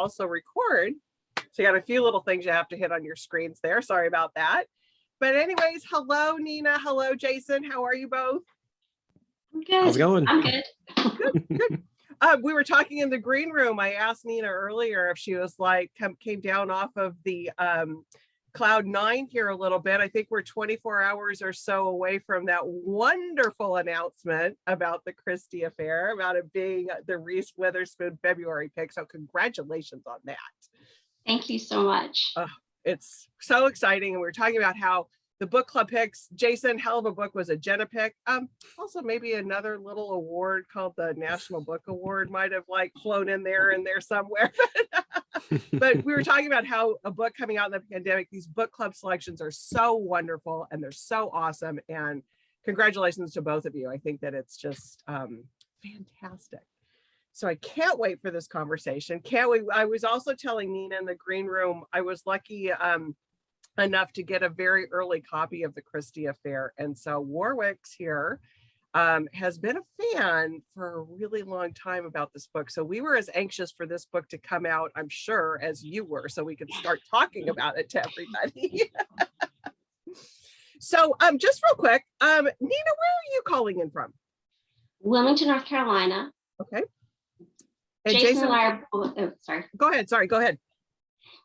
also record. So you got a few little things you have to hit on your screens there. Sorry about that. But anyways, hello, Nina. Hello, Jason. How are you both? I'm good. How's it going? I'm good. Good. We were talking in the green room. I asked Nina earlier if she was like, came down off of the cloud 9 here a little bit. I think we're 24 hours or so away from that wonderful announcement about the Christie affair, about it being the Reese Witherspoon February pick. So congratulations on that. Thank you so much. It's so exciting. And we were talking about how the book club picks, Jason, hell of a book was a Jenna pick. Also maybe another little award called the National Book Award might have like flown in there somewhere. But we were talking about how a book coming out in the pandemic, these book club selections are so wonderful and they're so awesome. And congratulations to both of you. I think that it's just fantastic. So I can't wait for this conversation. Can't wait. I was also telling Nina in the green room, I was lucky enough to get a very early copy of the Christie affair. And so Warwick's here has been a fan for a really long time about this book. So we were as anxious for this book to come out, I'm sure, as you were, so we could start talking about it to everybody. So just real quick, Nina, where are you calling in from? Wilmington, North Carolina. Okay. And Jason and I are both, sorry. Go ahead.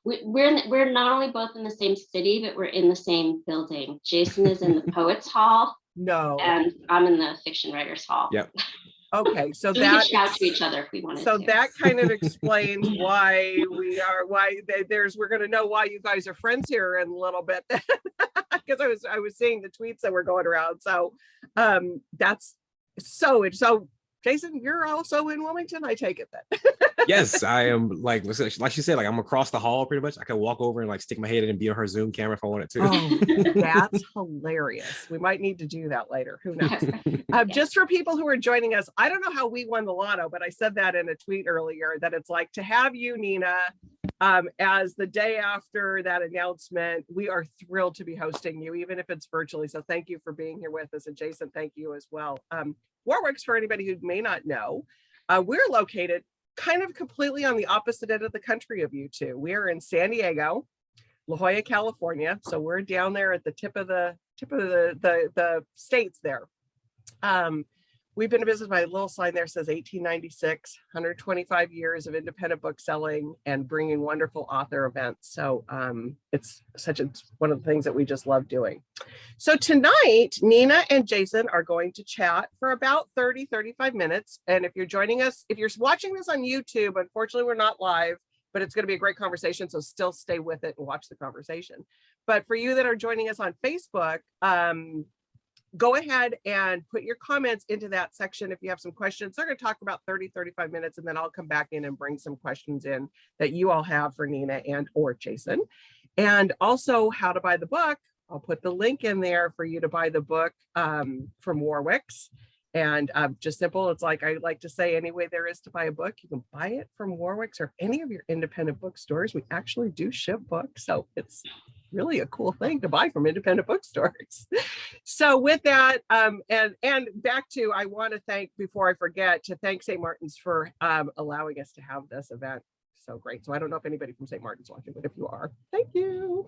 We're not only both in the same city, but we're in the same building. Jason is in the Poets Hall. No. And I'm in the Fiction Writers Hall. Yep. Okay, so we could shout to each other if we wanted so to. that kind of explains why we're going to know why you guys are friends here in a little bit, because I was seeing the tweets that were going around. So that's so. Jason, you're also in Wilmington, I take it then. Yes, I am. Like she said, like I'm across the hall pretty much. I can walk over and like stick my head in and be on her Zoom camera if I wanted to. Oh, that's hilarious. We might need to do that later. Who knows? Just for people who are joining us, I don't know how we won the lotto, but I said that in a tweet earlier, that it's like to have you, Nina, as the day after that announcement. We are thrilled to be hosting you, even if it's virtually. So thank you for being here with us. And Jason, thank you as well. Warwick's, for anybody who may not know, we're located kind of completely on the opposite end of the country of you two. We are in San Diego, La Jolla, California. So we're down there at the tip of the states there. We've been in business, my little sign there says 1896, 125 years of independent book selling and bringing wonderful author events. So it's one of the things that we just love doing. So tonight, Nina and Jason are going to chat for about 35 minutes. And if you're joining us, if you're watching this on YouTube, unfortunately, we're not live, but it's going to be a great conversation. So still stay with it and watch the conversation. But for you that are joining us on Facebook, go ahead and put your comments into that section if you have some questions. They're going to talk about 35 minutes, and then I'll come back in and bring some questions in that you all have for Nina and or Jason. And also how to buy the book. I'll put the link in there for you to buy the book from Warwick's. And just simple, it's like I like to say, any way there is to buy a book, you can buy it from Warwick's or any of your independent bookstores. We actually do ship books, so it's really a cool thing to buy from independent bookstores. So with that, and back to, I want to thank, before I forget, to thank St. Martin's for allowing us to have this event. So great. So I don't know if anybody from St. Martin's watching, but if you are, thank you.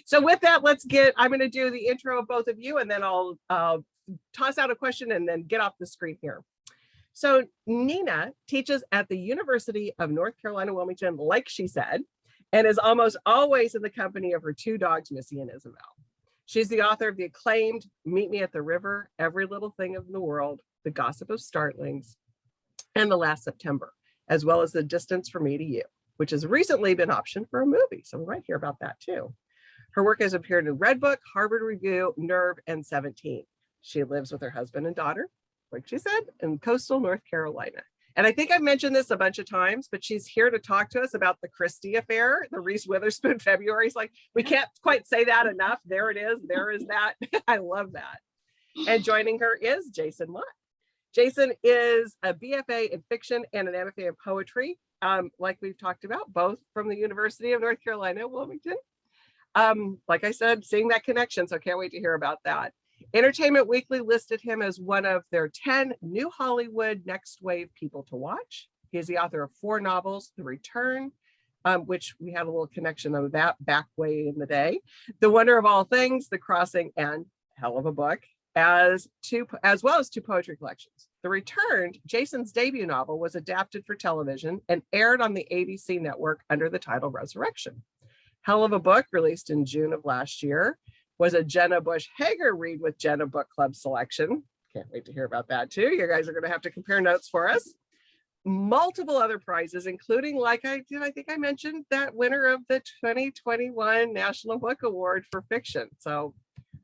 So with that, I'm going to do the intro of both of you, and then I'll toss out a question and then get off the screen here. So Nina teaches at the University of North Carolina, Wilmington, like she said, and is almost always in the company of her two dogs, Missy and Isabel. She's the author of the acclaimed Meet Me at the River, Every Little Thing in the World, The Gossip of Startlings, and The Last September, as well as The Distance from Me to You, which has recently been optioned for a movie. So we might hear about that too. Her work has appeared in Red Book, Harvard Review, Nerve, and 17. She lives with her husband and daughter, like she said, in coastal North Carolina. And I think I've mentioned this a bunch of times, but she's here to talk to us about the Christie affair, the Reese Witherspoon February. It's like, we can't quite say that enough. There it is. There is that. I love that. And joining her is Jason Mott. Jason is a BFA in fiction and an MFA in poetry, like we've talked about, both from the University of North Carolina, Wilmington. Like I said, seeing that connection, so can't wait to hear about that. Entertainment Weekly listed him as one of their 10 new Hollywood next wave people to watch. He is the author of 4 novels, The Return, which we had a little connection of that back way in the day, The Wonder of All Things, The Crossing, and hell of a book, as well as 2 poetry collections. The Returned, Jason's debut novel, was adapted for television and aired on the ABC network under the title Resurrection. Hell of a Book, released in June of last year, was a Jenna Bush Hager Read with Jenna Book Club selection. Can't wait to hear about that too. You guys are going to have to compare notes for us. Multiple other prizes, including, like I think I mentioned, that winner of the 2021 National Book Award for fiction. So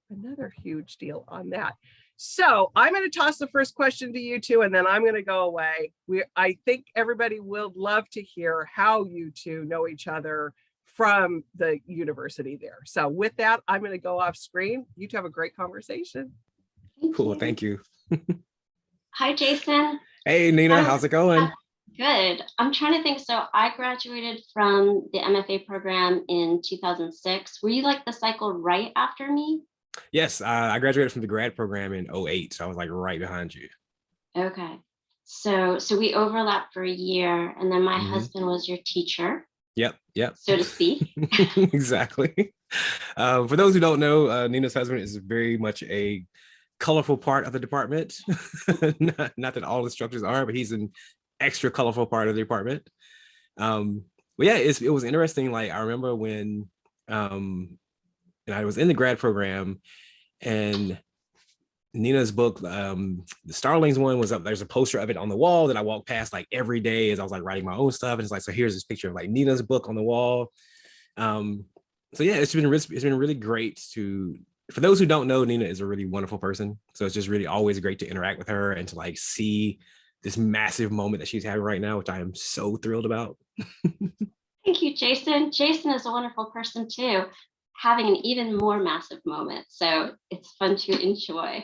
another huge deal on that. So I'm going to toss the first question to you two, and then I'm going to go away. I think everybody will love to hear how you two know each other from the university there. So with that, I'm going to go off screen. You two have a great conversation. Cool, thank you. Hi, Jason. Hey, Nina, how's it going? Good. I'm trying to think. So I graduated from the MFA program in 2006. Were you like the cycle right after me? Yes, I graduated from the grad program in 2008, so I was like right behind you. Okay. So we overlapped for a year, and then my husband was your teacher. Yep. So to speak. Exactly. For those who don't know, Nina's husband is very much a colorful part of the department. not that all the structures are, but he's an extra colorful part of the department. But yeah, it was interesting. Like I remember when and I was in the grad program, and Nina's book, the Starlings one, was up. There's a poster of it on the wall that I walk past like every day as I was like writing my own stuff. And it's like, so here's this picture of like Nina's book on the wall. So yeah, it's been really great to, for those who don't know, Nina is a really wonderful person. So it's just really always great to interact with her and to like see this massive moment that she's having right now, which I am so thrilled about. Thank you, Jason. Jason is a wonderful person too, having an even more massive moment. So it's fun to enjoy.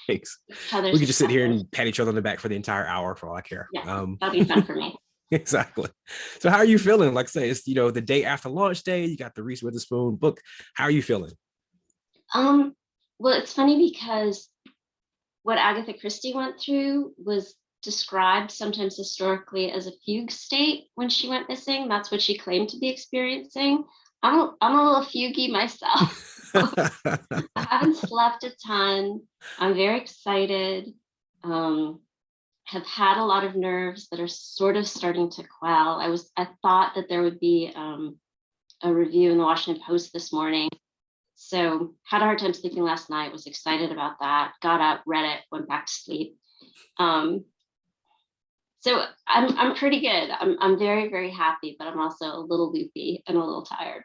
Thanks. We could just sit here and pat each other on the back for the entire hour for all I care. Yeah, that'll be fun for me. Exactly. So how are you feeling? Like I say, it's, the day after launch day, you got the Reese Witherspoon book. How are you feeling? Well, it's funny because what Agatha Christie went through was described sometimes historically as a fugue state when she went missing. That's what she claimed to be experiencing. I'm a little fugey myself. I haven't slept a ton. I'm very excited. Have had a lot of nerves that are sort of starting to quell. I thought that there would be a review in the Washington Post this morning. So had a hard time sleeping last night, was excited about that, got up, read it, went back to sleep. So I'm pretty good. I'm very, very happy, but I'm also a little loopy and a little tired.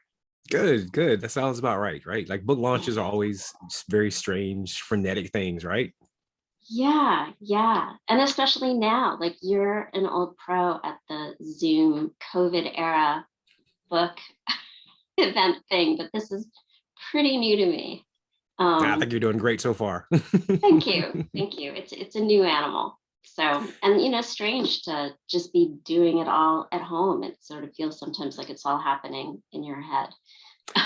Good. That sounds about right? Like book launches are always very strange, frenetic things, right? Yeah. And especially now, like you're an old pro at the Zoom COVID era book event thing, but this is pretty new to me. I think you're doing great so far. Thank you. It's a new animal. So, and strange to just be doing it all at home. It sort of feels sometimes like it's all happening in your head.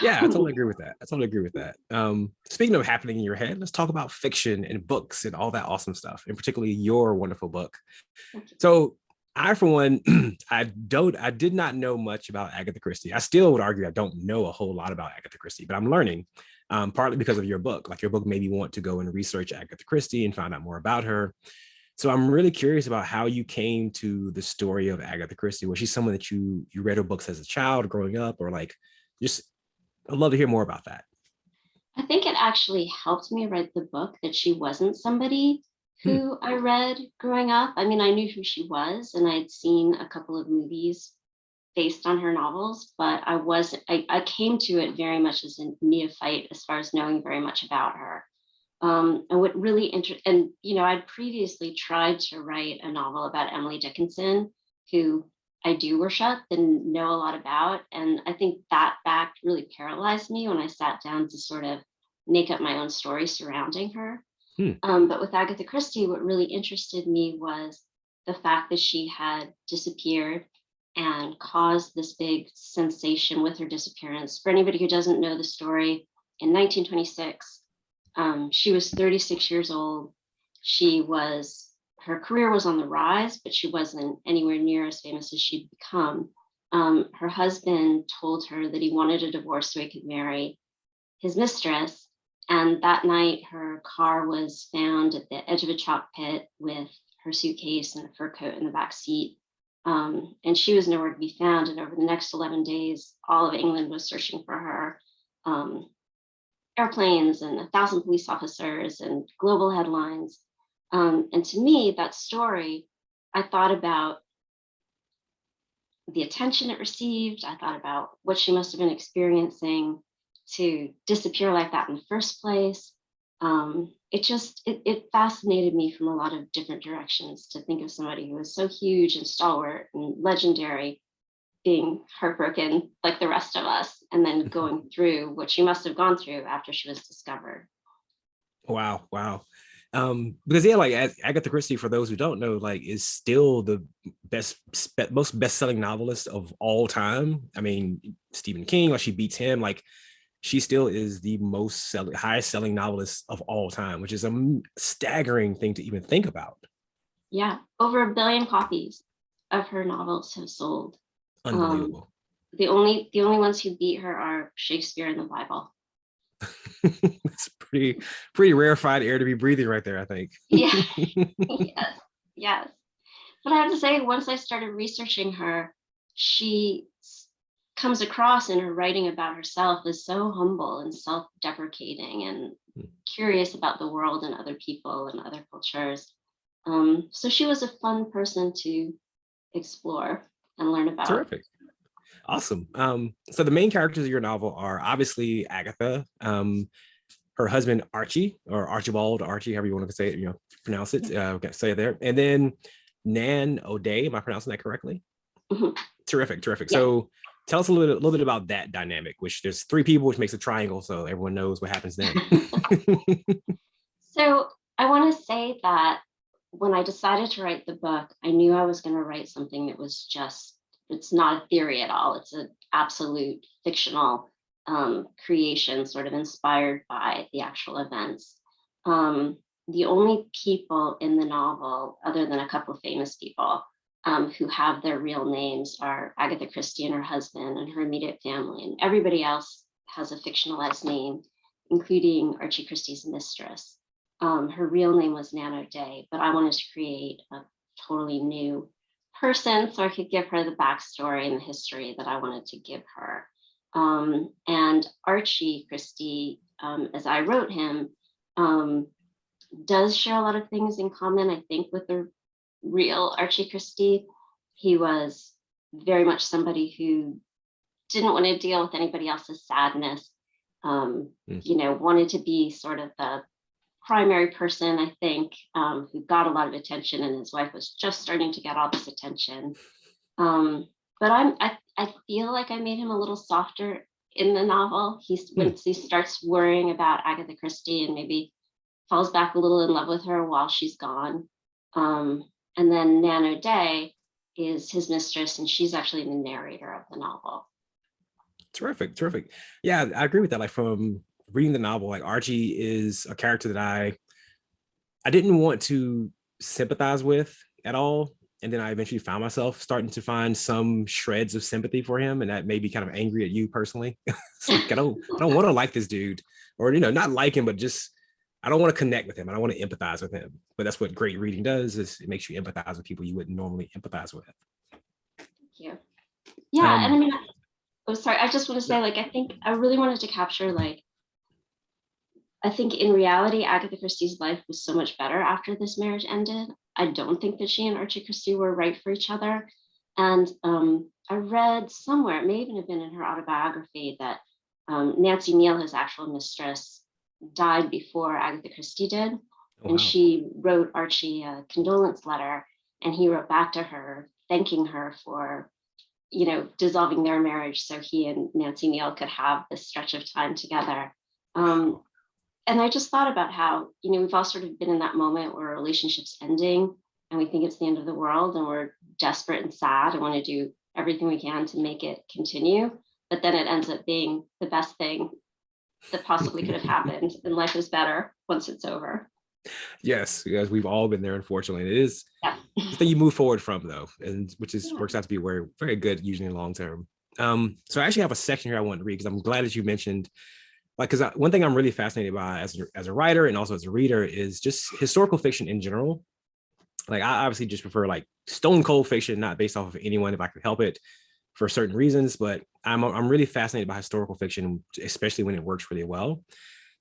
Yeah, I totally agree with that. Speaking of happening in your head, let's talk about fiction and books and all that awesome stuff, and particularly your wonderful book. So I, for one, I did not know much about Agatha Christie. I still would argue I don't know a whole lot about Agatha Christie, but I'm learning, partly because of your book. Like your book made me want to go and research Agatha Christie and find out more about her. So I'm really curious about how you came to the story of Agatha Christie. Was she someone that you read her books as a child growing up, or like just, I'd love to hear more about that. I think it actually helped me write the book that she wasn't somebody who I read growing up. I mean, I knew who she was, and I'd seen a couple of movies based on her novels, but I came to it very much as a neophyte as far as knowing very much about her. And what really I'd previously tried to write a novel about Emily Dickinson, who I do worship and know a lot about. And I think that fact really paralyzed me when I sat down to sort of make up my own story surrounding her. But with Agatha Christie, what really interested me was the fact that she had disappeared and caused this big sensation with her disappearance. For anybody who doesn't know the story, in 1926, she was 36 years old. She was her career was on the rise, but she wasn't anywhere near as famous as she'd become. Her husband told her that he wanted a divorce so he could marry his mistress. And that night, her car was found at the edge of a chalk pit with her suitcase and a fur coat in the back seat. And she was nowhere to be found. And over the next 11 days, all of England was searching for her. Airplanes and 1,000 police officers and global headlines. And to me, that story, I thought about the attention it received. I thought about what she must have been experiencing to disappear like that in the first place. It fascinated me from a lot of different directions to think of somebody who was so huge and stalwart and legendary being heartbroken like the rest of us, and then going through what she must have gone through after she was discovered. Wow. Because yeah, like Agatha Christie, for those who don't know, like is still the most best-selling novelist of all time. I mean, Stephen King, like she beats him. Like she still is the highest selling novelist of all time, which is a staggering thing to even think about. Yeah, over 1 billion copies of her novels have sold. Unbelievable. The only ones who beat her are Shakespeare and the Bible. It's pretty rarefied air to be breathing right there, I think. Yeah. yes. But I have to say, once I started researching her, she comes across in her writing about herself as so humble and self-deprecating and curious about the world and other people and other cultures. So she was a fun person to explore and learn about. Terrific. Awesome. So the main characters of your novel are obviously Agatha, her husband Archie, or Archibald, Archie, however you want to say it, pronounce it, say it there. And then Nan O'Day, am I pronouncing that correctly? Mm-hmm. Terrific. Yeah. So tell us a little bit about that dynamic, which there's 3 people, which makes a triangle, so everyone knows what happens then. So I want to say that when I decided to write the book, I knew I was going to write something that was it's not a theory at all. It's an absolute fictional creation, sort of inspired by the actual events. The only people in the novel, other than a couple of famous people, who have their real names are Agatha Christie and her husband and her immediate family, and everybody else has a fictionalized name, including Archie Christie's mistress. Her real name was Nan O'Day, but I wanted to create a totally new person so I could give her the backstory and the history that I wanted to give her. And Archie Christie, as I wrote him, does share a lot of things in common, I think, with the real Archie Christie. He was very much somebody who didn't want to deal with anybody else's sadness, wanted to be sort of the primary person, I think, who got a lot of attention, and his wife was just starting to get all this attention. But I feel like I made him a little softer in the novel. Once he starts worrying about Agatha Christie and maybe falls back a little in love with her while she's gone. And then Nan O'Day is his mistress, and she's actually the narrator of the novel. Terrific. Yeah, I agree with that. Like from reading the novel, like Archie is a character that I didn't want to sympathize with at all. And then I eventually found myself starting to find some shreds of sympathy for him. And that made me kind of angry at you personally. It's like, I don't want to like this dude, or, not like him, but just, I don't want to connect with him. I don't want to empathize with him. But that's what great reading does, is it makes you empathize with people you wouldn't normally empathize with. Thank you. Yeah. And I mean, sorry, I just want to say, I think I really wanted to capture, I think in reality, Agatha Christie's life was so much better after this marriage ended. I don't think that she and Archie Christie were right for each other. And I read somewhere, it may even have been in her autobiography, that Nancy Neal, his actual mistress, died before Agatha Christie did. And she wrote Archie a condolence letter, and he wrote back to her thanking her for, dissolving their marriage so he and Nancy Neal could have this stretch of time together. And I just thought about how, we've all sort of been in that moment where a relationship's ending and we think it's the end of the world and we're desperate and sad and want to do everything we can to make it continue. But then it ends up being the best thing that possibly could have happened, and life is better once it's over. Yes, yes, we've all been there, unfortunately. It is Yeah. the thing you move forward from, though, and which is Yeah. works out to be very, very good, usually long term. So I actually have a section here I want to read because I'm glad that you mentioned, like, because one thing I'm really fascinated by as a writer and also as a reader is just historical fiction in general. Like, I obviously just prefer like stone cold fiction, not based off of anyone if I could help it for certain reasons, but I'm really fascinated by historical fiction, especially when it works really well.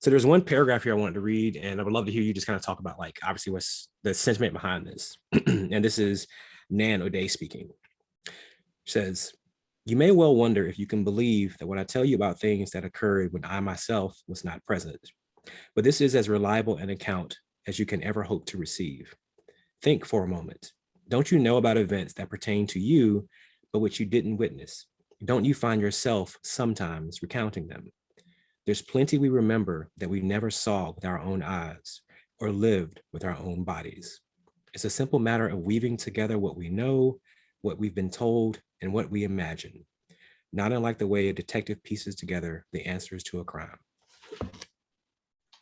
So there's one paragraph here I wanted to read, and I would love to hear you just kind of talk about, like, obviously what's the sentiment behind this. And this is Nan O'Day speaking. She says, "You may well wonder if you can believe that when I tell you about things that occurred when I myself was not present, but this is as reliable an account as you can ever hope to receive. Think for a moment. Don't you know about events that pertain to you, but which you didn't witness? Don't you find yourself sometimes recounting them? There's plenty we remember that we never saw with our own eyes or lived with our own bodies. It's a simple matter of weaving together what we know, what we've been told, and what we imagine, not unlike the way a detective pieces together the answers to a crime."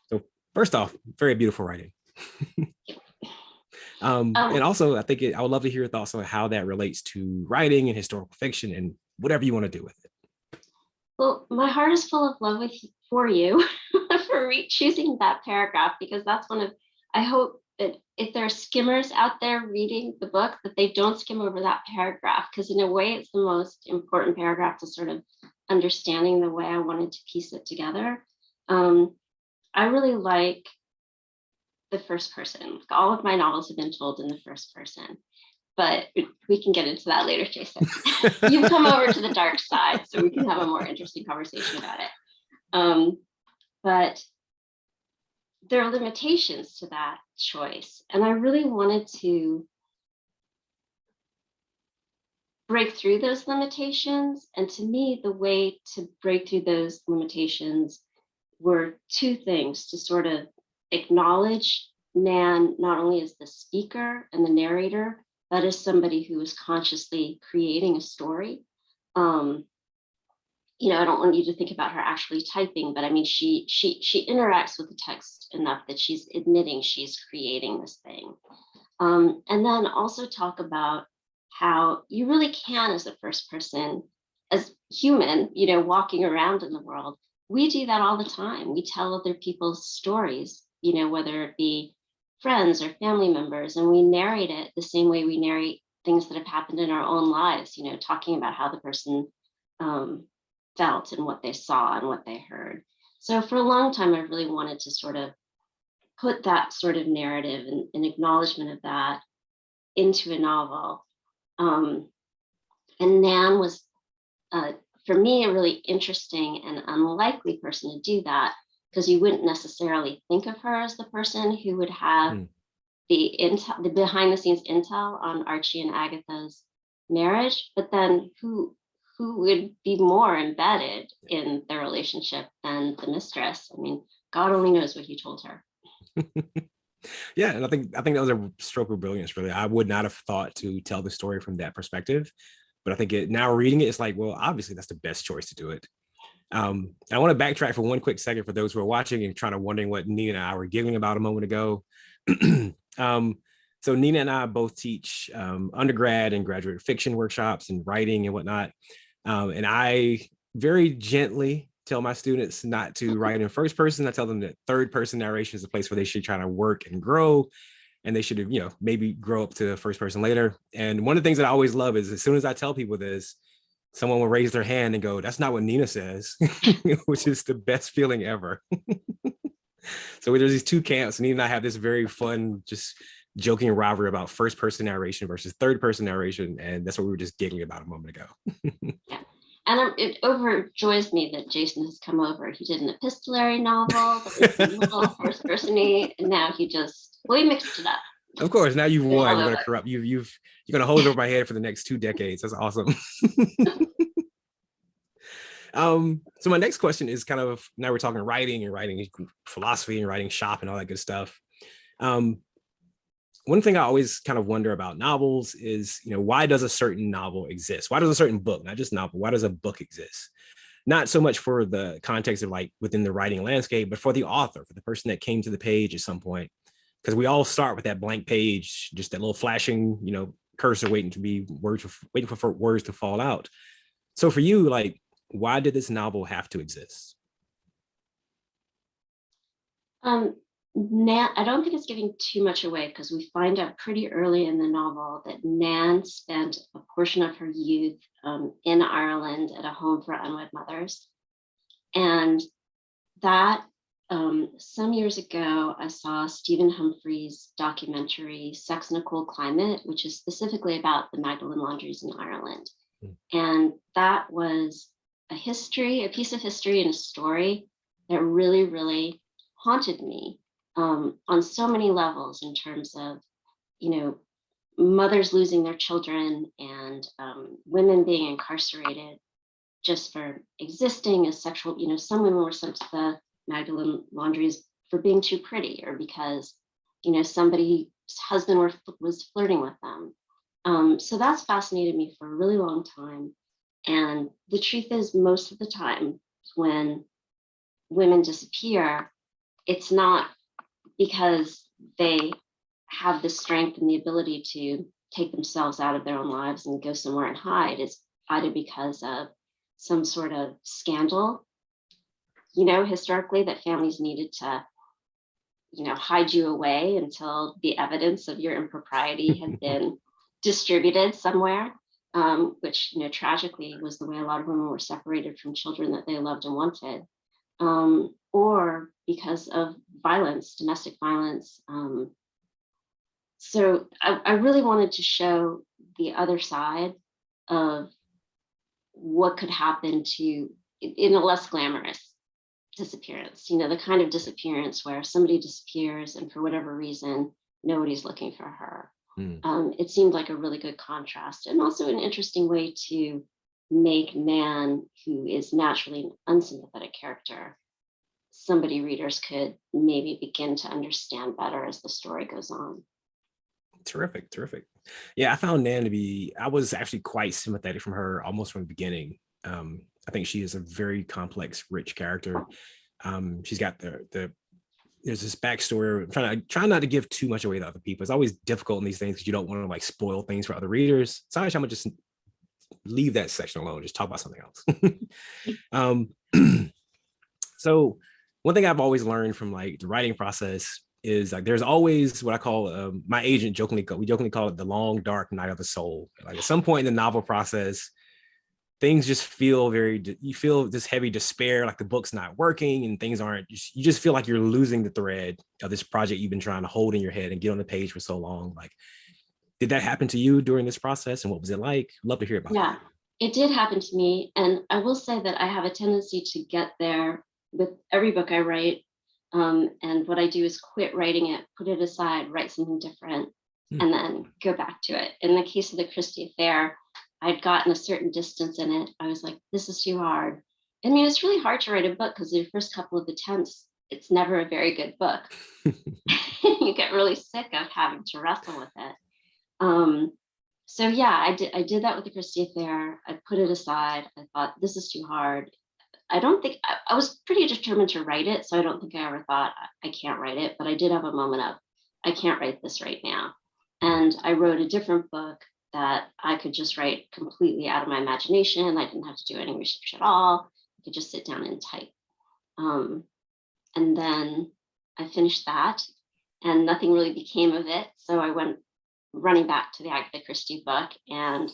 So first off, very beautiful writing. And also, I would love to hear your thoughts on how that relates to writing and historical fiction and whatever you want to do with it. Well, my heart is full of love for you for choosing that paragraph, because that's one of, I hope that if there are skimmers out there reading the book, that they don't skim over that paragraph, because in a way it's the most important paragraph to sort of understanding the way I wanted to piece it together. I really like the first person. All of my novels have been told in the first person, but we can get into that later, Jason. You've come over to the dark side, so we can have a more interesting conversation about it. But there are limitations to that choice, and I really wanted to break through those limitations. And to me, the way to break through those limitations were two things: to sort of acknowledge Nan not only as the speaker and the narrator, but as somebody who is consciously creating a story. I don't want you to think about her actually typing, but I mean, she interacts with the text enough that she's admitting she's creating this thing. And then also talk about how you really can, as a first person, as human, walking around in the world. We do that all the time. We tell other people's stories, whether it be friends or family members, and we narrate it the same way we narrate things that have happened in our own lives, talking about how the person felt and what they saw and what they heard. So for a long time, I really wanted to sort of put that sort of narrative and acknowledgement of that into a novel. And Nan was, for me, a really interesting and unlikely person to do that, because you wouldn't necessarily think of her as the person who would have the intel, the behind the scenes intel on Archie and Agatha's marriage, but then who would be more embedded in their relationship than the mistress? I mean, God only knows what he told her. Yeah, and I think that was a stroke of brilliance. Really, I would not have thought to tell the story from that perspective, but I think now reading it, it's like, well, obviously that's the best choice to do it. I want to backtrack for one quick second for those who are watching and trying to wondering what Nina and I were giggling about a moment ago. So Nina and I both teach undergrad and graduate fiction workshops and writing and whatnot. And I very gently tell my students not to write in first person. I tell them that third person narration is a place where they should try to work and grow. And they should, maybe grow up to first person later. And one of the things that I always love is as soon as I tell people this, someone will raise their hand and go, "That's not what Nina says," which is the best feeling ever. So there's these two camps. Nina and I have this very fun, just joking rivalry about first person narration versus third person narration. And that's what we were just giggling about a moment ago. Yeah. And it overjoys me that Jason has come over. He did an epistolary novel that was a little first person-y, and now he mixed it up. Of course, now you've won. You're gonna corrupt. You're gonna hold over my head for the next 2 decades. That's awesome. So my next question is kind of, now we're talking writing and writing philosophy and writing shop and all that good stuff. One thing I always kind of wonder about novels is, why does a certain novel exist? Why does a certain book, not just novel, why does a book exist? Not so much for the context of like within the writing landscape, but for the author, for the person that came to the page at some point. because we all start with that blank page, just that little flashing, cursor waiting for words to fall out. So for you, like, why did this novel have to exist? Nan, I don't think it's giving too much away because we find out pretty early in the novel that Nan spent a portion of her youth in Ireland at a home for unwed mothers. And that some years ago, I saw Stephen Humphrey's documentary, Sex in a Cold Climate, which is specifically about the Magdalen laundries in Ireland. And that was a piece of history and a story that really, really haunted me on so many levels in terms of, mothers losing their children and women being incarcerated just for existing as sexual, some women were sent to the Magdalen laundries for being too pretty or because, somebody's husband was flirting with them. So that's fascinated me for a really long time. And the truth is, most of the time when women disappear, it's not because they have the strength and the ability to take themselves out of their own lives and go somewhere and hide. It's either because of some sort of scandal, historically, that families needed to, hide you away until the evidence of your impropriety had been distributed somewhere, which, tragically was the way a lot of women were separated from children that they loved and wanted, or because of violence, domestic violence. So I really wanted to show the other side of what could happen in a less glamorous disappearance, the kind of disappearance where somebody disappears and for whatever reason, nobody's looking for her. It seemed like a really good contrast and also an interesting way to make Nan, who is naturally an unsympathetic character, somebody readers could maybe begin to understand better as the story goes on. Terrific. Yeah, I found Nan I was actually quite sympathetic from her almost from the beginning. I think she is a very complex, rich character. She's got there's this backstory. I'm trying not to give too much away to other people. It's always difficult in these things because you don't want to like spoil things for other readers. So I'm gonna just leave that section alone. Just talk about something else. So one thing I've always learned from like the writing process is like there's always what I call my agent jokingly call it the long dark night of the soul. Like at some point in the novel process, things just feel you feel this heavy despair, like the book's not working and things aren't, you just feel like you're losing the thread of this project you've been trying to hold in your head and get on the page for so long. Like, did that happen to you during this process and what was it like? Love to hear about that. It did happen to me. And I will say that I have a tendency to get there with every book I write. And what I do is quit writing it, put it aside, write something different, and then go back to it. In the case of the Christie affair, I'd gotten a certain distance in it. I was like, this is too hard. I mean, it's really hard to write a book because the first couple of attempts, it's never a very good book. You get really sick of having to wrestle with it. So yeah, I did that with the Christie affair. I put it aside. I thought, this is too hard. I was pretty determined to write it. So I don't think I ever thought I can't write it, but I did have a moment of, I can't write this right now. And I wrote a different book that I could just write completely out of my imagination. I didn't have to do any research at all. I could just sit down and type. And then I finished that and nothing really became of it. So I went running back to the Agatha Christie book, and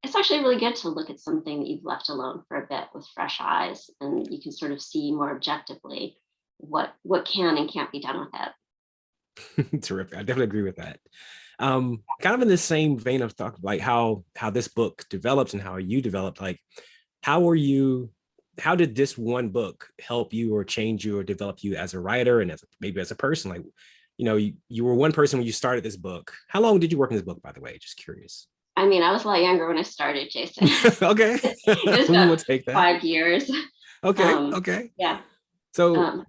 it's actually really good to look at something that you've left alone for a bit with fresh eyes, and you can sort of see more objectively what can and can't be done with it. Terrific. I definitely agree with that. Kind of in the same vein of talk, like how this book developed and how you developed, like how did this one book help you or change you or develop you as a writer and maybe as a person? Like, you were one person when you started this book. How long did you work on this book, by the way? Just curious. I mean, I was a lot younger when I started, Jason. Okay. It was We'll take that. 5 years. Okay. Okay. Yeah. So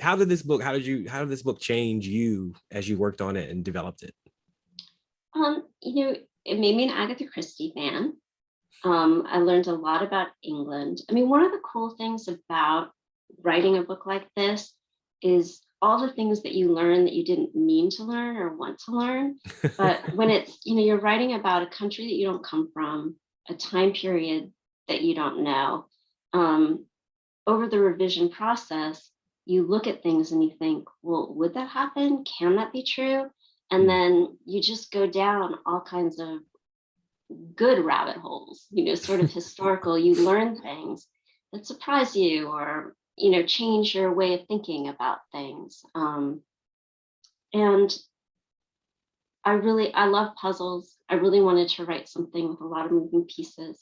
how did this book change you as you worked on it and developed it? It made me an Agatha Christie fan. I learned a lot about England. I mean, one of the cool things about writing a book like this is all the things that you learn that you didn't mean to learn or want to learn. But when it's, you're writing about a country that you don't come from, a time period that you don't know, over the revision process, you look at things and you think, well, would that happen? Can that be true? And then you just go down all kinds of good rabbit holes, sort of historical. You learn things that surprise you or, change your way of thinking about things. And I love puzzles. I really wanted to write something with a lot of moving pieces.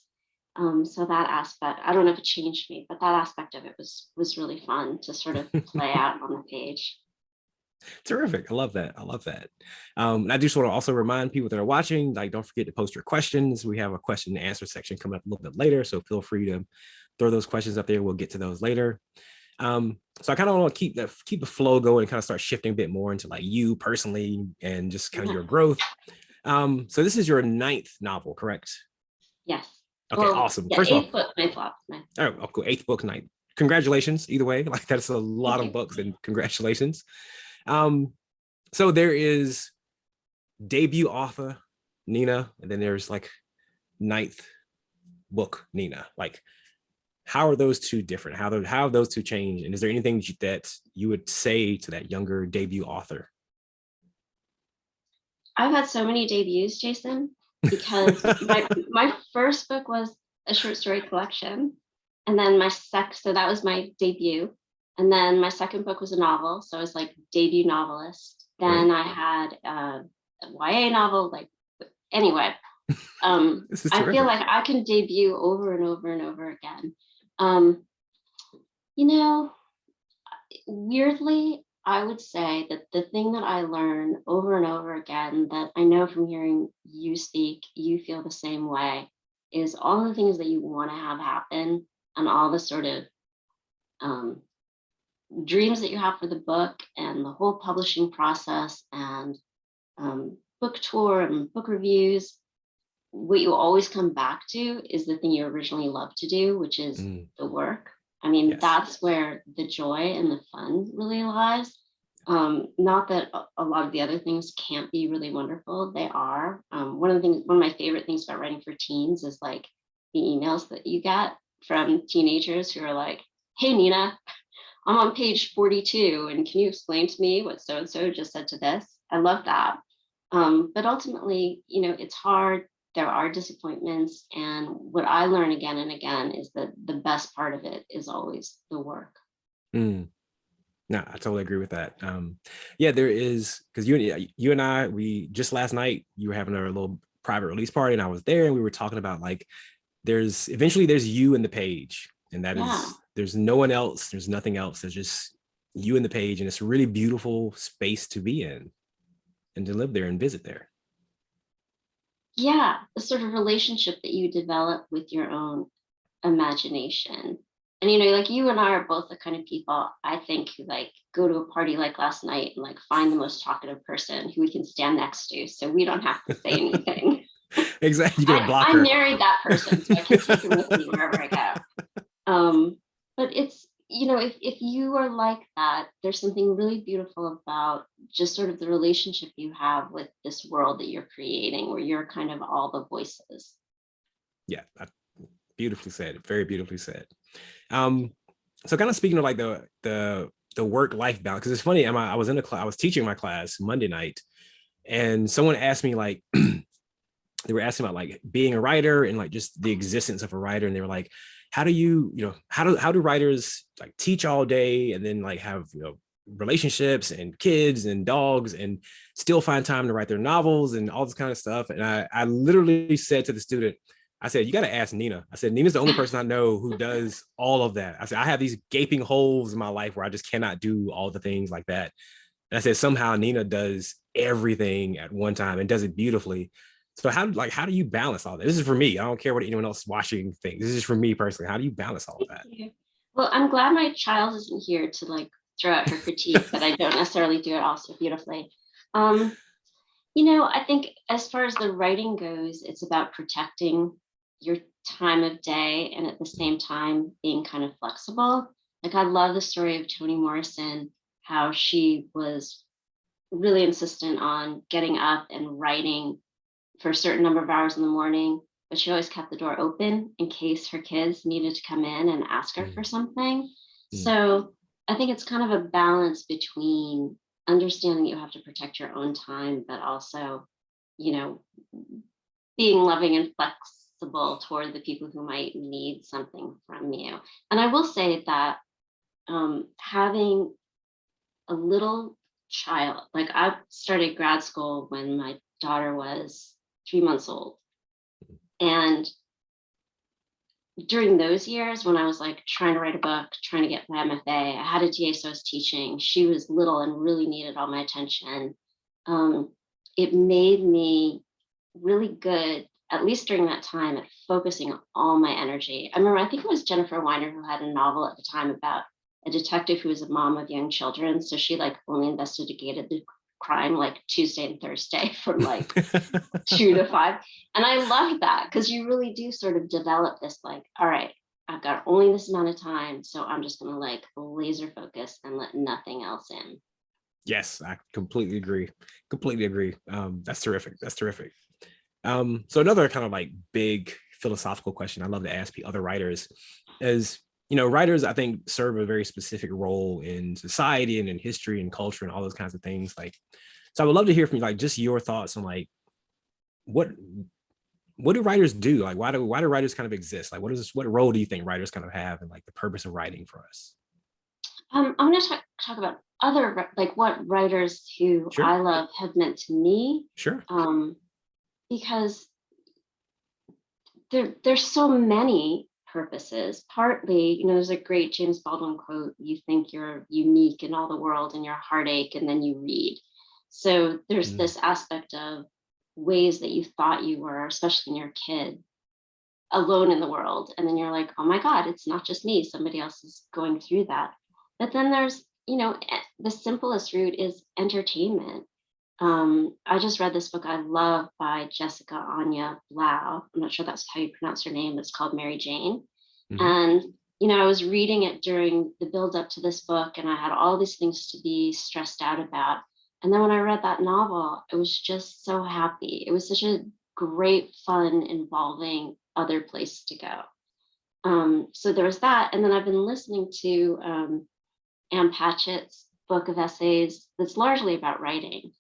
So that aspect, I don't know if it changed me, but that aspect of it was really fun to sort of play out on the page. Terrific. I love that. I love that. And I just want to also remind people that are watching, like, don't forget to post your questions. We have a question and answer section coming up a little bit later, so feel free to throw those questions up there. We'll get to those later. So I kind of want to keep the flow going and kind of start shifting a bit more into like you personally and just kind of your growth. So this is your 9th novel, correct? Yes. Okay, well, awesome. Yeah, first 8th book, 9th book. Oh, cool. 8th book, 9th. Congratulations, either way. Like, that's a lot of books, and congratulations. So there is debut author Nina, and then there's like 9th book Nina. Like, how are those two different? How have those two changed? And is there anything that you would say to that younger debut author? I've had so many debuts, Jason, because my first book was a short story collection, and then so that was my debut. And then my second book was a novel, so I was like debut novelist. Then right. I had a YA novel. Like, anyway, I feel like I can debut over and over and over again. Weirdly, I would say that the thing that I learn over and over again, that I know from hearing you speak, you feel the same way, is all the things that you want to have happen and all the sort of dreams that you have for the book and the whole publishing process and book tour and book reviews. What you always come back to is the thing you originally loved to do, which is the work. I mean, yes. That's where the joy and the fun really lies. Not that a lot of the other things can't be really wonderful. They are. One of my favorite things about writing for teens is like the emails that you get from teenagers who are like, hey, Nina, I'm on page 42, and can you explain to me what so-and-so just said to this? I love that. But ultimately, it's hard. There are disappointments. And what I learn again and again is that the best part of it is always the work. No, I totally agree with that. Yeah, there is, because you and I, we just last night, you were having a little private release party and I was there, and we were talking about like, there's you and the page, and that is, there's no one else, there's nothing else. There's just you and the page, and it's a really beautiful space to be in and to live there and visit there. Yeah, the sort of relationship that you develop with your own imagination. And like you and I are both the kind of people, I think, who like go to a party like last night and like find the most talkative person who we can stand next to, so we don't have to say anything. Exactly. You're gonna block her. I married that person, so I can take her with me wherever I go. But it's, if you are like that, there's something really beautiful about just sort of the relationship you have with this world that you're creating, where you're kind of all the voices. Yeah, beautifully said. Very beautifully said. So kind of speaking of like the work-life balance, because it's funny, I was in a class, I was teaching my class Monday night, and someone asked me like, they were asking about like being a writer and like just the existence of a writer, and they were like, how do writers like teach all day and then like have relationships and kids and dogs and still find time to write their novels and all this kind of stuff? And I literally said to the student, I said, you got to ask Nina. I said, Nina's the only person I know who does all of that. I said, I have these gaping holes in my life where I just cannot do all the things like that. And I said, somehow Nina does everything at one time and does it beautifully. So how do you balance all that? This is for me. I don't care what anyone else watching thinks. This is for me personally. How do you balance all of that? Well, I'm glad my child isn't here to like throw out her critique, that I don't necessarily do it all so beautifully. I think as far as the writing goes, it's about protecting your time of day and at the same time being kind of flexible. Like, I love the story of Toni Morrison, how she was really insistent on getting up and writing for a certain number of hours in the morning, but she always kept the door open in case her kids needed to come in and ask her for something. So I think it's kind of a balance between understanding you have to protect your own time, but also, you know, being loving and flexible toward the people who might need something from you. And I will say that having a little child, like I started grad school when my daughter was 3 months old. And during those years when I was like trying to write a book, trying to get my MFA, I had a TA, so I was teaching. She was little and really needed all my attention. It made me really good, at least during that time, at focusing all my energy. I remember, I think it was Jennifer Weiner who had a novel at the time about a detective who was a mom of young children. So she like only investigated the crime like Tuesday and Thursday from like 2 to 5. And I loved that because you really do sort of develop this like, all right, I've got only this amount of time. So I'm just going to like laser focus and let nothing else in. Yes, I completely agree. Completely agree. That's terrific. That's terrific. So another kind of like big philosophical question I love to ask other writers is, you know, writers, I think, serve a very specific role in society and in history and culture and all those kinds of things. Like, so I would love to hear from you, like, just your thoughts on like, what do writers do? Like, why do writers kind of exist? Like, what role do you think writers kind of have in like the purpose of writing for us? I'm going to talk about other, like what writers who Sure. I love have meant to me. Sure. Because there's so many purposes. Partly, you know, there's a great James Baldwin quote, you think you're unique in all the world and your heartache, and then you read. So there's this aspect of ways that you thought you were, especially when you're a kid, alone in the world. And then you're like, oh my God, it's not just me, somebody else is going through that. But then there's, you know, the simplest route is entertainment. I just read this book I love by Jessica Anya Blau. I'm not sure that's how you pronounce her name. It's called Mary Jane. And, you know, I was reading it during the build up to this book, and I had all these things to be stressed out about. And then when I read that novel, I was just so happy. It was such a great, fun, involving other place to go. So there was that. And then I've been listening to Ann Patchett's book of essays that's largely about writing.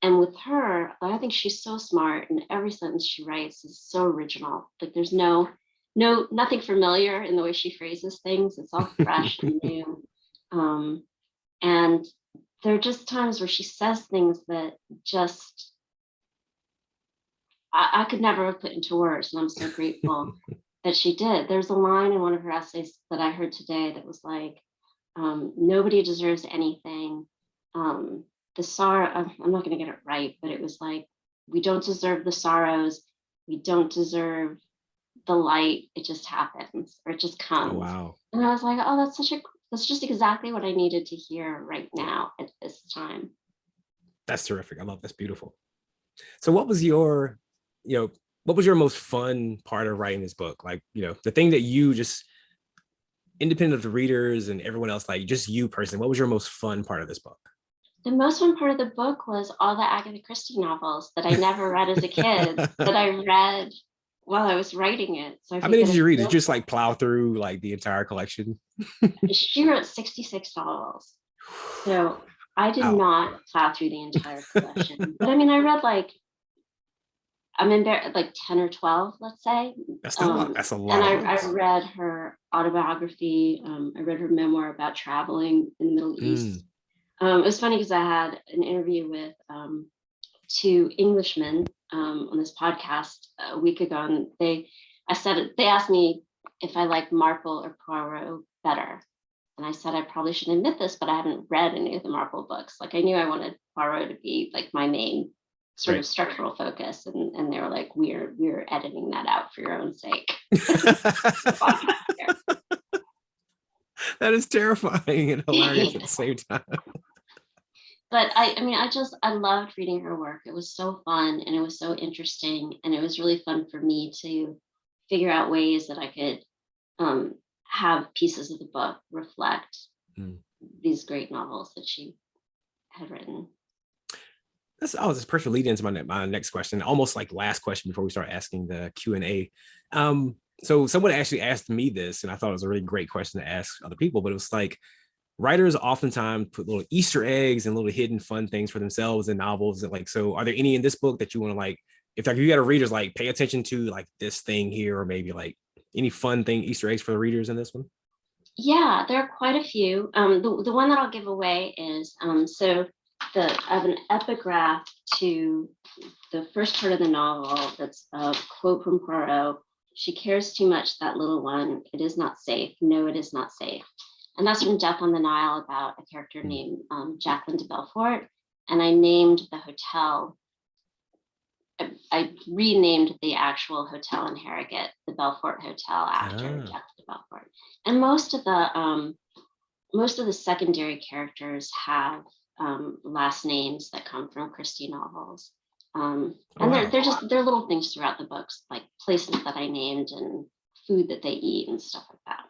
And with her, I think she's so smart, and every sentence she writes is so original. Like there's nothing familiar in the way she phrases things. It's all fresh and new. And there are just times where she says things that just I could never have put into words, and I'm so grateful that she did. There's a line in one of her essays that I heard today that was like, nobody deserves anything. The sorrow, I'm not going to get it right, but it was like, we don't deserve the sorrows. We don't deserve the light. It just happens, or it just comes. Oh, wow. And I was like, oh, that's just exactly what I needed to hear right now at this time. That's terrific. I love that's beautiful. So what was your most fun part of writing this book? Like, you know, the thing that you just, independent of the readers and everyone else, like just you personally, what was your most fun part of this book? The most fun part of the book was all the Agatha Christie novels that I never read as a kid, that I read while I was writing it. So how many did you read? Did you just like plow through like the entire collection? She wrote 66 novels. So I did not plow through the entire collection. But I mean, I read like, I'm in there like 10 or 12, let's say. That's a lot. That's a lot. And I read her autobiography. I read her memoir about traveling in the Middle East. It was funny because I had an interview with 2 Englishmen on this podcast a week ago, and they asked me if I like Marple or Poirot better, and I said I probably shouldn't admit this, but I haven't read any of the Marple books. Like I knew I wanted Poirot to be like my main sort of structural focus, and they were like, we're editing that out for your own sake. That is terrifying and hilarious at the same time. But I loved reading her work. It was so fun, and it was so interesting, and it was really fun for me to figure out ways that I could have pieces of the book reflect these great novels that she had written. This perfect lead into my next question, almost like last question before we start asking the Q&A. So someone actually asked me this, and I thought it was a really great question to ask other people, but it was like, writers oftentimes put little Easter eggs and little hidden fun things for themselves in novels. And like, so are there any in this book that you want to like, if like you got a readers like pay attention to like this thing here, or maybe like any fun thing, Easter eggs for the readers in this one? Yeah, there are quite a few. The one that I'll give away is I have an epigraph to the first part of the novel that's a quote from Poirot. She cares too much, that little one. It is not safe. No, it is not safe. And that's from Death on the Nile, about a character named Jacqueline de Belfort. And I named the hotel, I renamed the actual hotel in Harrogate, the Belfort Hotel, after Jacqueline de Belfort. And most of the secondary characters have last names that come from Christie novels. And they're little things throughout the books, like places that I named and food that they eat and stuff like that.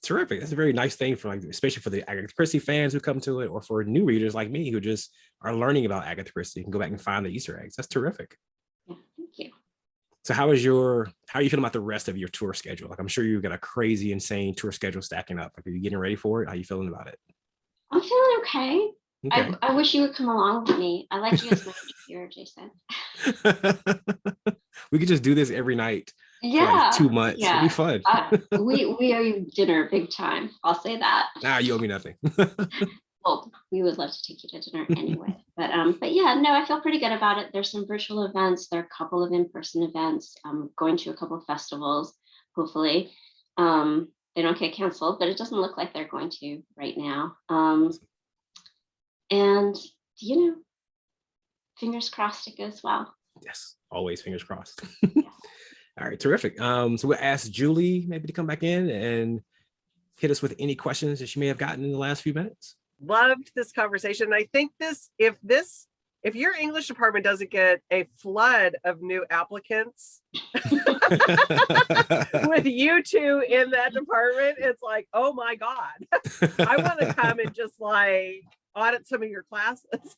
Terrific. That's a very nice thing for like, especially for the Agatha Christie fans who come to it, or for new readers like me who just are learning about Agatha Christie and go back and find the Easter eggs. That's terrific. Yeah, thank you. So how are you feeling about the rest of your tour schedule? Like, I'm sure you've got a crazy, insane tour schedule stacking up. Like, are you getting ready for it? How are you feeling about it? I'm feeling okay. Okay. I wish you would come along with me. I like you as much as here, Jason. We could just do this every night. Yeah, for like 2 months. yeah. It'd be fun. We owe you dinner big time. I'll say that. Nah, you owe me nothing. Well, we would love to take you to dinner anyway. But yeah, no, I feel pretty good about it. There's some virtual events. There are a couple of in-person events. I'm going to a couple of festivals, hopefully. They don't get canceled, but it doesn't look like they're going to right now. And fingers crossed it goes well. Yes, always fingers crossed. All right, terrific. So we'll ask Julie maybe to come back in and hit us with any questions that she may have gotten in the last few minutes. Loved this conversation. I think if your English department doesn't get a flood of new applicants with you two in that department, it's like, oh my God, I want to come and just like audit some of your classes.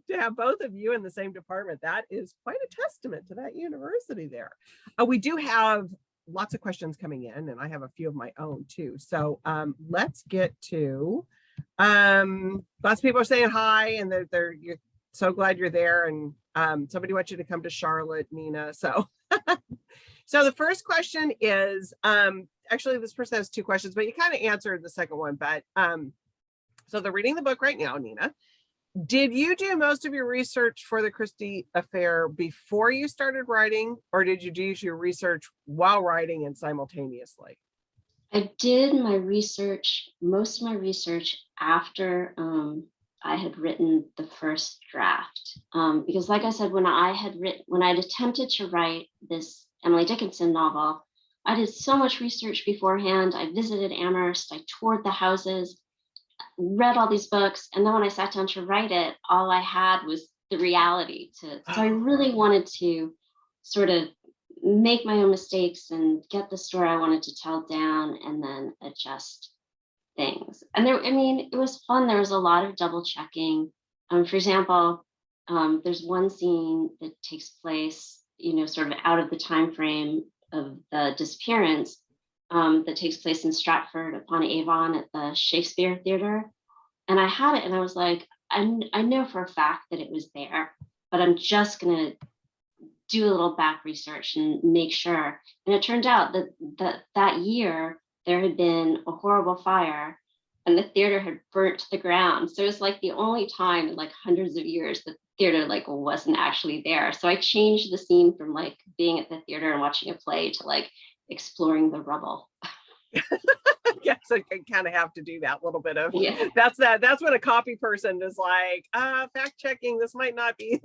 To have both of you in the same department, that is quite a testament to that university there. We do have lots of questions coming in, and I have a few of my own too. So let's get to lots of people are saying hi, and you're so glad you're there, and somebody wants you to come to Charlotte, Nina. So so the first question is actually this person has two questions, but you kind of answered the second one. But so they're reading the book right now, Nina. Did you do most of your research for the Christie affair before you started writing, or did you do your research while writing and simultaneously? I did my research, most of my research after I had written the first draft. Because like I said, when I'd attempted to write this Emily Dickinson novel, I did so much research beforehand. I visited Amherst, I toured the houses, read all these books, and then when I sat down to write it, all I had was the reality so I really wanted to sort of make my own mistakes and get the story I wanted to tell down, and then adjust things. And it was fun. There was a lot of double checking. For example, there's one scene that takes place, sort of out of the time frame of the disappearance, that takes place in Stratford upon Avon at the Shakespeare Theatre. And I had it and I was like, I know for a fact that it was there, but I'm just going to do a little back research and make sure. And it turned out that year there had been a horrible fire and the theater had burnt to the ground. So it was like the only time in like hundreds of years the theater like wasn't actually there. So I changed the scene from like being at the theater and watching a play to like exploring the rubble. Yes, I kind of have to do that little bit of, yeah. That's when a copy person is like, fact checking, this might not be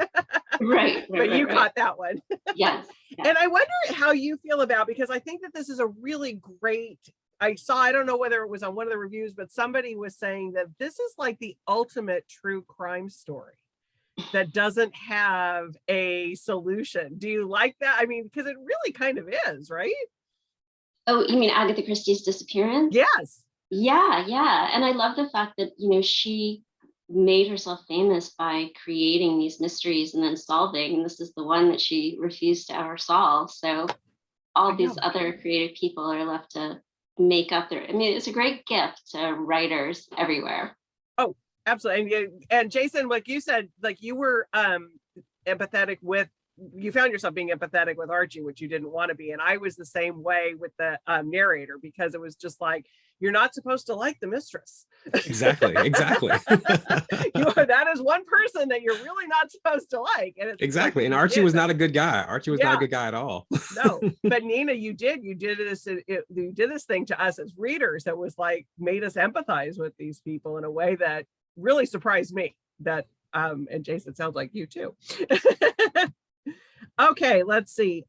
right. But you caught that one. Yes. And I wonder how you feel about, because I think that this is a really great, I don't know whether it was on one of the reviews, but somebody was saying that this is like the ultimate true crime story that doesn't have a solution. Do you like that? I mean, because it really kind of is, right? Oh, you mean Agatha Christie's disappearance? Yes. Yeah. And I love the fact that, she made herself famous by creating these mysteries and then solving. And this is the one that she refused to ever solve. So all I these know. other creative people are left to make up I mean, it's a great gift to writers everywhere. Oh, absolutely. And Jason, like you said, like you were empathetic with, you found yourself being empathetic with Archie, which you didn't want to be. And I was the same way with the narrator, because it was just like, you're not supposed to like the mistress. Exactly. That is one person that you're really not supposed to like. And it's Exactly. like, And Archie was not a good guy. Archie was not a good guy at all. No, but Nina, you did this thing to us as readers that was like, made us empathize with these people in a way that really surprised me. That and Jason, sounds like you too. Okay, let's see.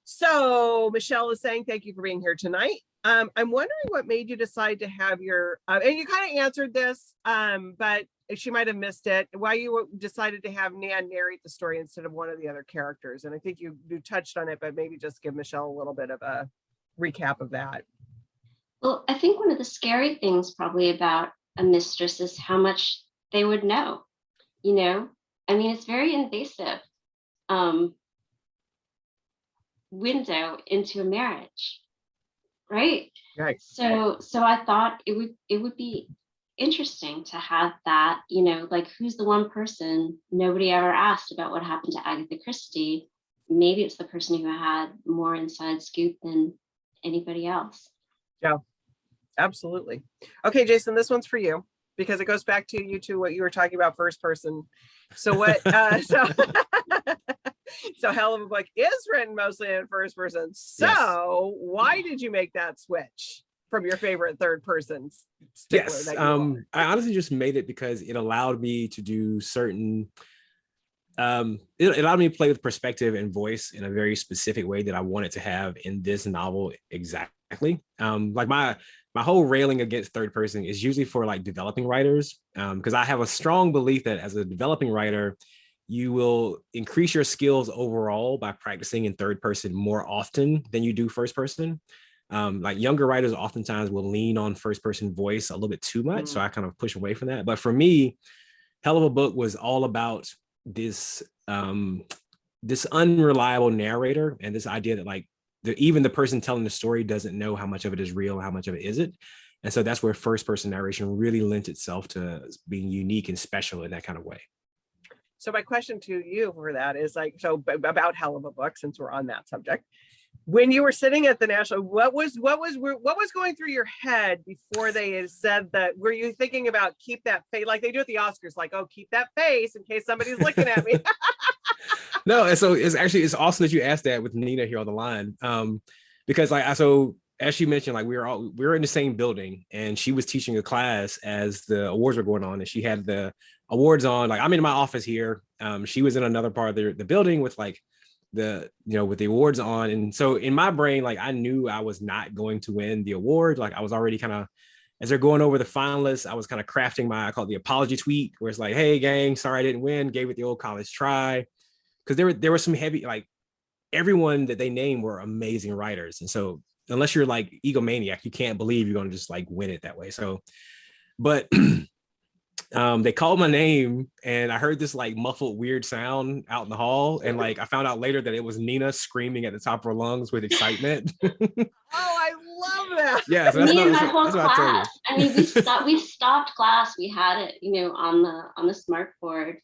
So Michelle is saying, thank you for being here tonight. I'm wondering what made you decide to have your, and you kind of answered this, but she might have missed it, why you decided to have Nan narrate the story instead of one of the other characters. And I think you touched on it, but maybe just give Michelle a little bit of a recap of that. Well, I think one of the scary things probably about a mistress is how much they would know. I mean, it's very invasive window into a marriage, right? Right. So I thought it would be interesting to have that, like, who's the one person nobody ever asked about what happened to Agatha Christie? Maybe it's the person who had more inside scoop than anybody else. Yeah, absolutely. Okay, Jason, this one's for you, because it goes back to you two, what you were talking about, first person. So what so Hell of a Book is written mostly in first person. So yes. Why did you make that switch from your favorite third person stickler? Yes, I honestly just made it because it allowed me to do certain it allowed me to play with perspective and voice in a very specific way that I wanted to have in this novel exactly. Like my whole railing against third person is usually for like developing writers, because I have a strong belief that as a developing writer, you will increase your skills overall by practicing in third person more often than you do first person. Like younger writers oftentimes will lean on first person voice a little bit too much. So I kind of push away from that. But for me, Hell of a Book was all about this this unreliable narrator and this idea that like even the person telling the story doesn't know how much of it is real, how much of it isn't. And so that's where first person narration really lent itself to being unique and special in that kind of way. So my question to you for that is like, so about Hell of a Book, since we're on that subject, when you were sitting at the National, what was going through your head before they said that? Were you thinking about keep that face, like they do at the Oscars, like, oh, keep that face in case somebody's looking at me? No, and so it's awesome that you asked that with Nina here on the line, because like so as she mentioned, like we were in the same building, and she was teaching a class as the awards were going on, and she had the awards on. Like I'm in my office here, she was in another part of the building with like with the awards on. And so in my brain, like I knew I was not going to win the award. Like I was already kind of, as they're going over the finalists, I was kind of crafting I call it the apology tweet, where it's like, hey gang, sorry I didn't win, gave it the old college try. Because there were some heavy, like everyone that they named were amazing writers. And so unless you're like egomaniac, you can't believe you're going to just like win it that way. So, but they called my name, and I heard this like muffled weird sound out in the hall, and like I found out later that it was Nina screaming at the top of her lungs with excitement. Oh, I love that. Yeah, so me and my whole class. I mean, we stopped class. We had it, on the smart board,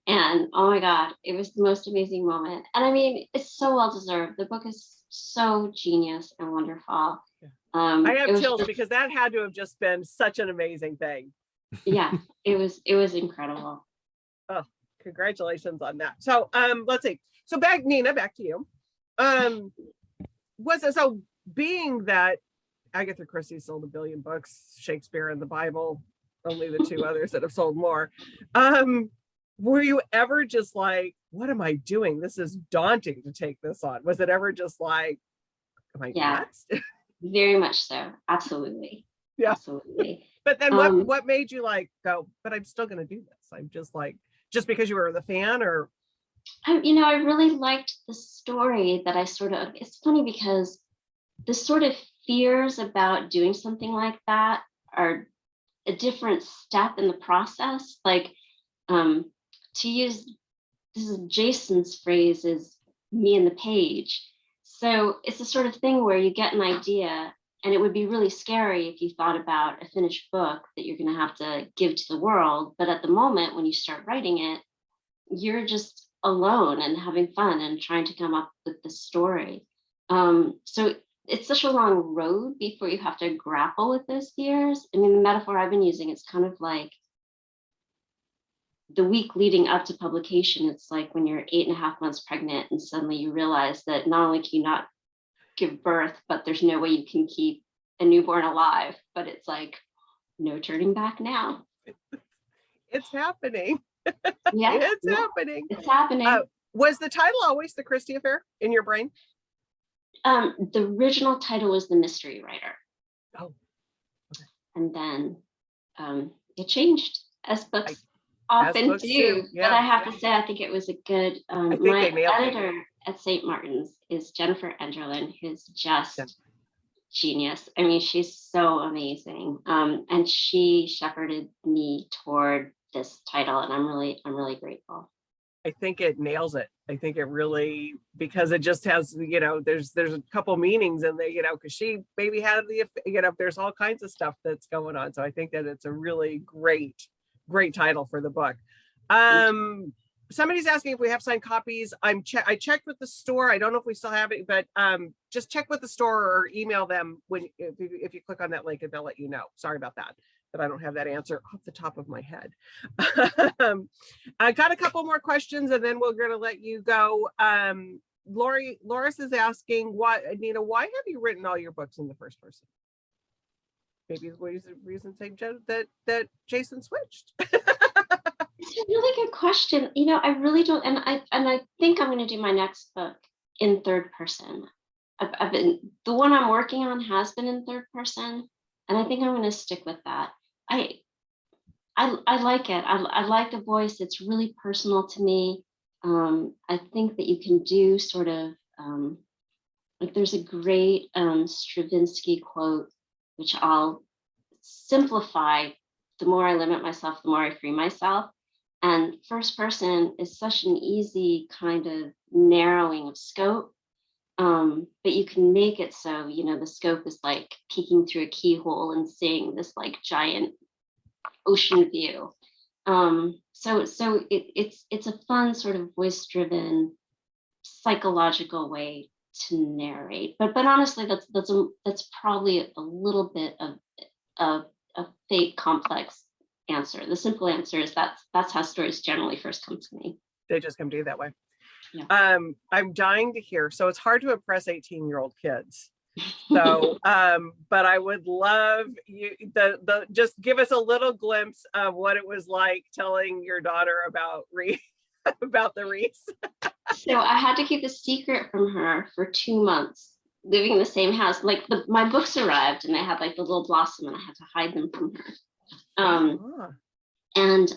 and oh my God, it was the most amazing moment. And I mean, it's so well deserved. The book is so genius and wonderful. I have chills because that had to have just been such an amazing thing. Yeah, it was incredible. Oh, congratulations on that. So let's see. So Nina, back to you. So being that Agatha Christie sold 1 billion books, Shakespeare and the Bible, only the two others that have sold more. Were you ever just like, what am I doing? This is daunting to take this on. Was it ever just like, am I nuts? Very much so. Absolutely. Yeah. Absolutely. But then what made you like go, but I'm still going to do this? I'm just like, just because you were the fan, or? I really liked the story that it's funny because the sort of fears about doing something like that are a different step in the process. Like, to use, this is Jason's phrase, is me and the page. So it's the sort of thing where you get an idea, and it would be really scary if you thought about a finished book that you're going to have to give to the world. But at the moment when you start writing it, you're just alone and having fun and trying to come up with the story. So it's such a long road before you have to grapple with those fears. I mean, the metaphor I've been using, it's kind of like the week leading up to publication. It's like when you're 8.5 months pregnant and suddenly you realize that not only can you not give birth, but there's no way you can keep a newborn alive. But it's like, no turning back now. It's happening. Yeah, It's happening. It's happening. Was the title always The Christie Affair in your brain? The original title was The Mystery Writer. Oh, okay. And then it changed, as books often do. Yeah. But I have to say, I think it was a good, my editor at St. Martin's is Jennifer Enderlin, who's just genius. I mean, she's so amazing. And she shepherded me toward this title, and I'm really grateful. I think it nails it. I think it really, because it just has, there's a couple meanings in there, because she maybe had there's all kinds of stuff that's going on. So I think that it's a really great title for the book. Somebody's asking if we have signed copies. I checked with the store. I don't know if we still have it, but just check with the store or email them if you click on that link, and they'll let you know. Sorry about that, but I don't have that answer off the top of my head. I got a couple more questions, and then we're going to let you go. Loris is asking, Nina, why have you written all your books in the first person? Maybe the reason saying that Jason switched. It's a really good question. I really don't, and I think I'm going to do my next book in third person. I've been, the one I'm working on has been in third person, and I think I'm going to stick with that. I like it. I like the voice. It's really personal to me. I think that you can do sort of like, there's a great Stravinsky quote, which I'll simplify. The more I limit myself, the more I free myself. And first person is such an easy kind of narrowing of scope, but you can make it so, the scope is like peeking through a keyhole and seeing this like giant ocean view. So it's a fun sort of voice-driven psychological way to narrate. But honestly, that's probably a little bit of a fake complex answer. The simple answer is that's how stories generally first come to me. They just come to you that way. Yeah. I'm dying to hear. So it's hard to impress 18-year-old kids. So, but I would love you just give us a little glimpse of what it was like telling your daughter about the wreaths. So I had to keep a secret from her for 2 months, living in the same house. Like my books arrived and they had like the little blossom, and I had to hide them from her. And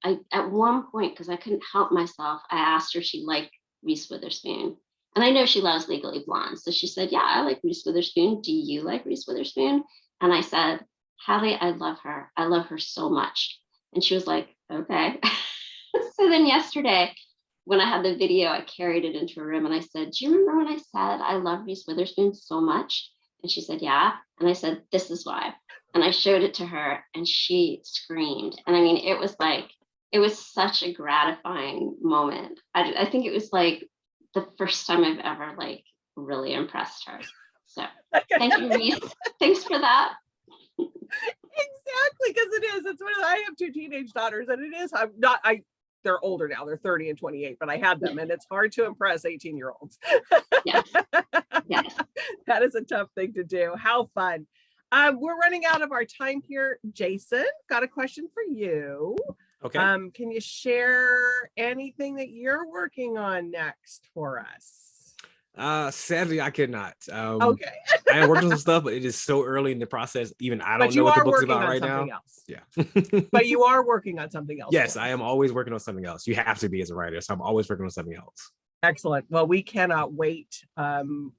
I, at one point, because I couldn't help myself, I asked her if she liked Reese Witherspoon. And I know she loves Legally Blonde. So she said, yeah, I like Reese Witherspoon. Do you like Reese Witherspoon? And I said, Hallie, I love her. I love her so much. And she was like, okay. So then yesterday, when I had the video, I carried it into her room and I said, do you remember when I said I love Reese Witherspoon so much? And she said, yeah. And I said, this is why. And I showed it to her and she screamed. And I mean, it was such a gratifying moment. I think it was like the first time I've ever like really impressed her. So thank you, Reese. Thanks for that. Exactly, because it is. It's I have 2 teenage daughters, and it is. They're older now. They're 30 and 28, but I had them, and it's hard to impress 18-year-olds. Yes. Yes. That is a tough thing to do. How fun. We're running out of our time here. Jason, got a question for you. Okay. Can you share anything that you're working on next for us? Sadly, I could not. Okay. I am working on some stuff, but it is so early in the process. Even I don't know what the book's about right now. Else. Yeah. But you are working on something else. Yes, I am always working on something else. You have to be as a writer, so I'm always working on something else. Excellent. Well, we cannot wait.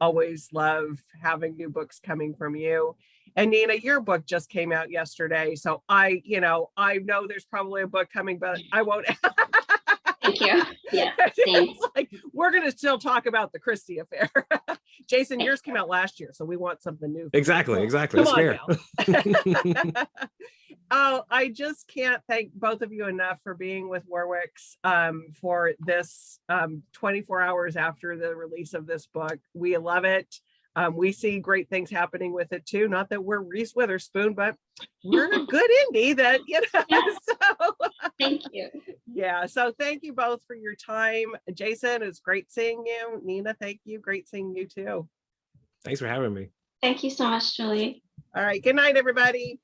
Always love having new books coming from you. And Nina, your book just came out yesterday. So I know there's probably a book coming, but I won't. Thank you. Yeah, thanks. It's like, we're going to still talk about the Christie affair. Jason, yours came out last year, so we want something new. Exactly. Come That's on fair. now. Oh, I just can't thank both of you enough for being with Warwick's for this 24 hours after the release of this book. We love it. We see great things happening with it too. Not that we're Reese Witherspoon, but we're a good indie that, Yeah. So Thank you. yeah. So thank you both for your time. Jason, it's great seeing you. Nina, thank you. Great seeing you too. Thanks for having me. Thank you so much, Julie. All right. Good night, everybody.